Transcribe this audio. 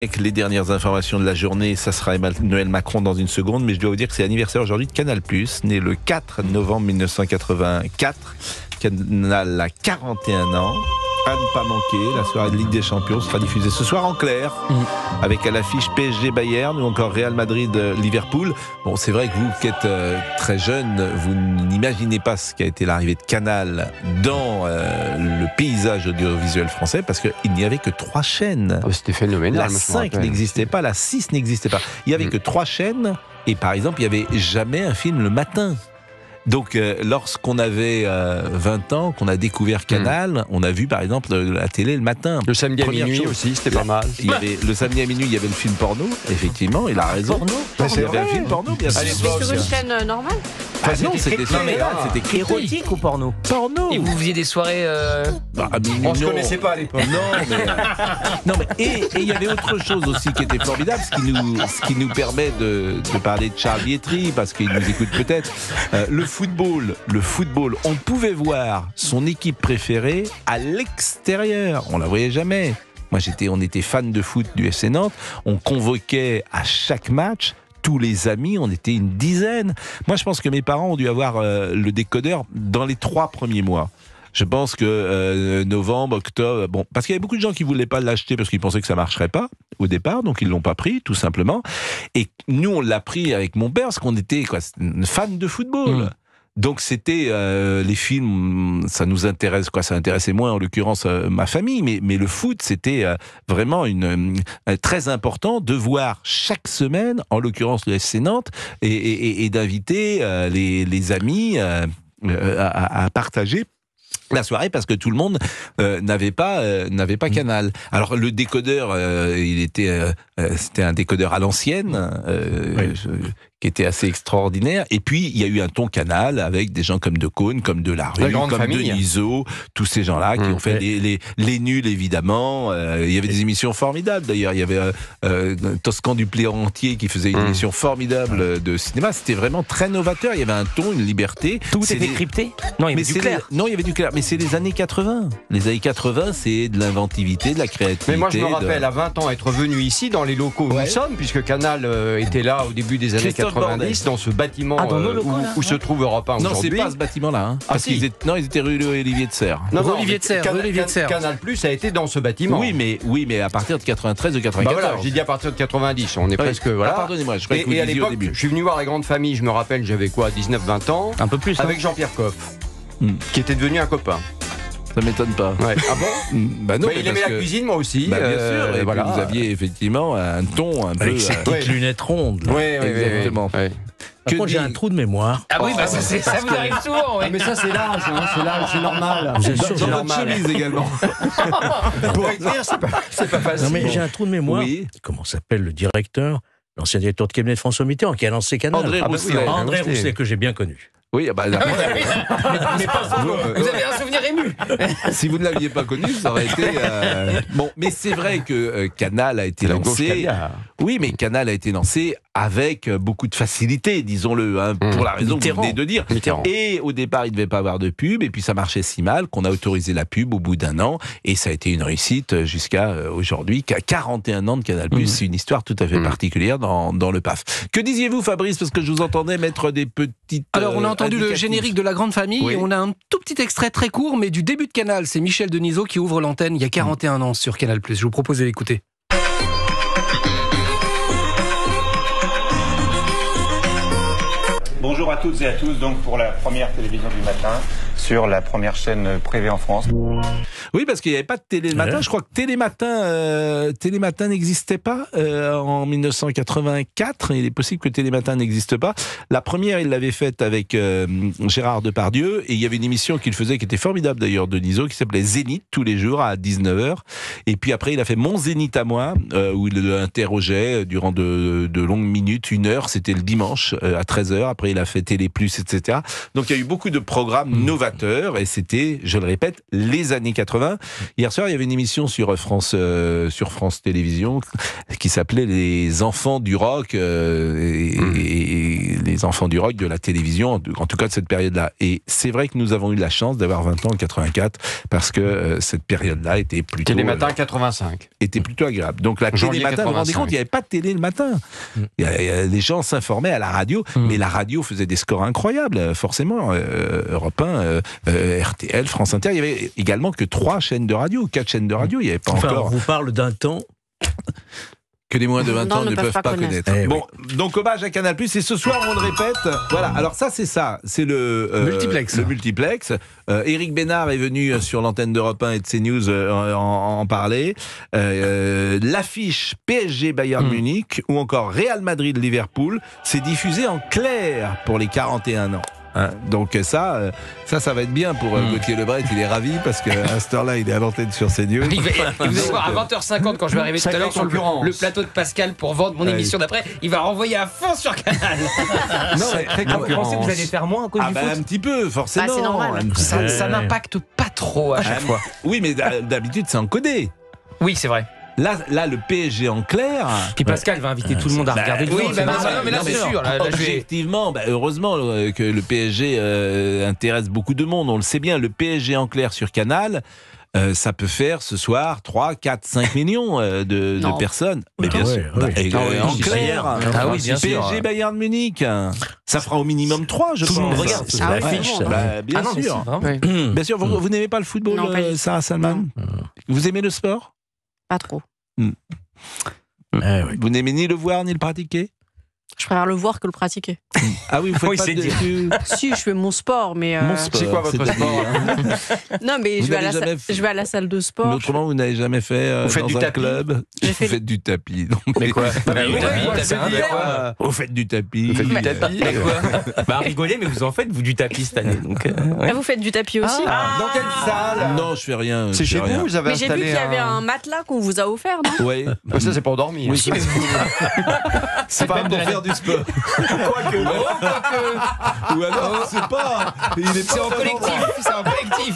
Avec les dernières informations de la journée, ça sera Emmanuel Macron dans une seconde, mais je dois vous dire que c'est l'anniversaire aujourd'hui de Canal+, né le 4 novembre 1984. Canal a 41 ans. À ne pas manquer, la soirée de Ligue des Champions sera diffusée ce soir en clair, avec à l'affiche PSG Bayern ou encore Real Madrid Liverpool. Bon, c'est vrai que vous qui êtes très jeune, vous n'imaginez pas ce qu'a été l'arrivée de Canal dans le paysage audiovisuel français, parce qu'il n'y avait que 3 chaînes. Oh, c'était phénoménal. La 5 n'existait pas, la 6 n'existait pas. Il n'y avait que 3 chaînes, et par exemple, il n'y avait jamais un film le matin. Donc, lorsqu'on avait 20 ans, qu'on a découvert Canal, on a vu par exemple la télé le matin. Le samedi à minuit aussi, c'était pas mal. Il y avait, le samedi à minuit, il y avait le film porno, effectivement, il a raison. Il y avait un film porno, bien sûr. Mais sur une chaîne normale? Ah non, c'était crypté. Érotique ou porno? Porno. Et vous faisiez des soirées On se connaissait pas à l'époque. Non, mais et il y avait autre chose aussi qui était formidable, ce qui nous permet de parler de Charles Vietri, parce qu'il nous écoute peut-être. Le football, on pouvait voir son équipe préférée à l'extérieur. On la voyait jamais. On était fan de foot du FC Nantes. On convoquait à chaque match tous les amis, on était une dizaine. Moi, je pense que mes parents ont dû avoir le décodeur dans les 3 premiers mois. Je pense que novembre, octobre, parce qu'il y avait beaucoup de gens qui voulaient pas l'acheter parce qu'ils pensaient que ça marcherait pas au départ, donc ils l'ont pas pris, tout simplement. Et nous, on l'a pris avec mon père parce qu'on était fans de football. Donc c'était les films, ça nous intéresse, ça intéressait moins en l'occurrence ma famille, mais le foot c'était vraiment très important de voir chaque semaine, en l'occurrence le FC Nantes, et d'inviter les amis à partager la soirée, parce que tout le monde n'avait pas Canal. Alors le décodeur, c'était un décodeur à l'ancienne, qui était assez extraordinaire. Et puis il y a eu un ton Canal avec des gens comme De Caunes, comme Delarue, comme Denisot, tous ces gens-là qui ont fait les nuls évidemment. Il y avait des émissions formidables d'ailleurs. Il y avait Toscan du Plérantier qui faisait une émission formidable de cinéma. C'était vraiment très novateur. Il y avait un ton, une liberté. Tout était crypté? Non, il y avait du clair. Non, il y avait du clair. Mais c'est les années 80. Les années 80, c'est de l'inventivité, de la créativité. Mais moi, je me rappelle, à 20 ans, être venu ici, dans les locaux où nous sommes, puisque Canal était là au début des années 90, dans ce bâtiment où se trouve Europe 1 aujourd'hui. Non, c'est pas ce bâtiment-là. Parce qu'ils étaient rue Olivier de Serre. Olivier de Serre. Canal Plus a été dans ce bâtiment. Oui, mais à partir de 93 ou 94. Voilà, j'ai dit à partir de 90. On est presque. Voilà. Pardonnez-moi, je croyais que vous disiez au début. Je suis venu voir la grande famille, je me rappelle, j'avais 19-20 ans. Un peu plus. Avec Jean-Pierre Coff, qui était devenu un copain. Ça m'étonne pas. Ouais. Ah bon? Non, il aimait la cuisine, moi aussi. Bien sûr. Et voilà. Vous aviez effectivement un ton un peu. Avec ses petites lunettes rondes. Oui, exactement. Ouais. Par contre, j'ai un trou de mémoire. Ah oui, ça vous arrive souvent. Mais ça, c'est l'âge, c'est normal. Bien sûr, dans votre chemise également. Pour écrire, c'est pas facile. Non, mais j'ai un trou de mémoire. Oui. Comment s'appelle le directeur, l'ancien directeur de cabinet de François Mitterrand, qui a lancé Canal? André Rousselet, que j'ai bien connu. Oui, Vous avez un souvenir ému. Si vous ne l'aviez pas connu, ça aurait été mais c'est vrai que Canal a été lancé. Oui, mais Canal a été lancé avec beaucoup de facilité, disons-le, pour la raison que vous venez de dire. Et au départ, il ne devait pas avoir de pub, et puis ça marchait si mal qu'on a autorisé la pub au bout d'1 an, et ça a été une réussite jusqu'à aujourd'hui, qu'à 41 ans de Canal+. C'est une histoire tout à fait particulière dans le PAF. Que disiez-vous, Fabrice, parce que je vous entendais mettre des petites... Alors, on a entendu le générique de La Grande Famille, et on a un tout petit extrait très court, mais du début de Canal. C'est Michel Denisot qui ouvre l'antenne il y a 41 ans sur Canal+. Je vous propose de l'écouter. Bonjour à toutes et à tous, donc pour la première télévision du matin, sur la première chaîne privée en France. Oui, parce qu'il n'y avait pas de Télé le matin. Je crois que Télématin n'existait pas en 1984. Il est possible que Télématin n'existe pas. La première, il l'avait faite avec Gérard Depardieu, et il y avait une émission qu'il faisait qui était formidable d'ailleurs, Denisot, qui s'appelait Zénith, tous les jours à 19h. Et puis après, il a fait Mon Zénith à moi, où il interrogeait durant de longues minutes, 1 heure, c'était le dimanche à 13h. Après, il a fait Télé Plus, etc. Donc il y a eu beaucoup de programmes novateurs, et c'était, je le répète, les années 80. Hier soir, il y avait une émission sur France Télévisions qui s'appelait Les enfants du rock, et les les enfants du rock, de la télévision, en tout cas de cette période-là. Et c'est vrai que nous avons eu la chance d'avoir 20 ans en 84, parce que cette période-là était plutôt... Télématin 85. Était plutôt agréable. Donc la télé matin, vous vous rendez compte, il n'y avait pas de télé le matin. Les gens s'informaient à la radio, mais la radio faisait des scores incroyables, forcément. Europe 1, RTL, France Inter, il y avait également que 3 chaînes de radio, 4 chaînes de radio, il n'y avait pas encore... On vous parle d'un temps... que les moins de 20 ans ne peuvent pas connaître. Bon, donc hommage à Canal+, et ce soir on le répète, voilà, alors ça, c'est le multiplex. Le multiplex. Éric Bénard est venu sur l'antenne d'Europe 1 et de CNews en parler. L'affiche PSG Bayern Munich, ou encore Real Madrid Liverpool, c'est diffusé en clair pour les 41 ans. Hein, donc ça va être bien pour Gauthier Lebret, il est ravi parce qu'à cette heure-là il est à l'antenne sur CNews. Vous allez voir, à 20h50 quand je vais arriver tout à l'heure sur le plateau de Pascal pour vendre mon émission d'après, il va renvoyer à fond sur Canal. Non, vous pensez que vous allez faire moins à cause du foot? Un petit peu, forcément. C'est normal. Ça n'impacte pas trop à chaque fois. Oui, mais d'habitude c'est encodé. Oui, c'est vrai. Là, le PSG en clair. Puis Pascal va inviter tout le monde à regarder le foot. Oui, mais là, c'est sûr. Objectivement, heureusement que le PSG intéresse beaucoup de monde. On le sait bien, le PSG en clair sur Canal, ça peut faire ce soir 3, 4, 5 millions de personnes. Mais bien sûr. En clair. Bien sûr. PSG Bayern Munich. Ça fera au minimum 3, je pense. Tout le monde regarde. C'est l'affiche. Bien sûr. Bien sûr, vous n'aimez pas le football, Sarah Salman? Vous aimez le sport? Pas trop. Vous n'aimez ni le voir ni le pratiquer? Je préfère le voir que le pratiquer. Ah oui, vous faites pas de... Si, je fais mon sport, mais... Mon sport, c'est quoi votre sport? Non, mais je vais à la salle de sport. Mais autrement, vous n'avez jamais fait vous faites dans du un tapis club? Vous faites du tapis. Mais quoi? Vous faites du tapis. Vous faites du tapis? Bah rigolez, mais vous en faites vous du tapis cette année. Donc, Vous faites du tapis aussi? Dans quelle salle? Non, je fais rien. C'est chez vous avez mais j'ai vu qu'il y avait un matelas qu'on vous a offert, non? Oui. Ça, c'est pour dormir. Oui, c'est pas pour faire du sport. Quoique. Ou alors, c'est pas. C'est en collectif.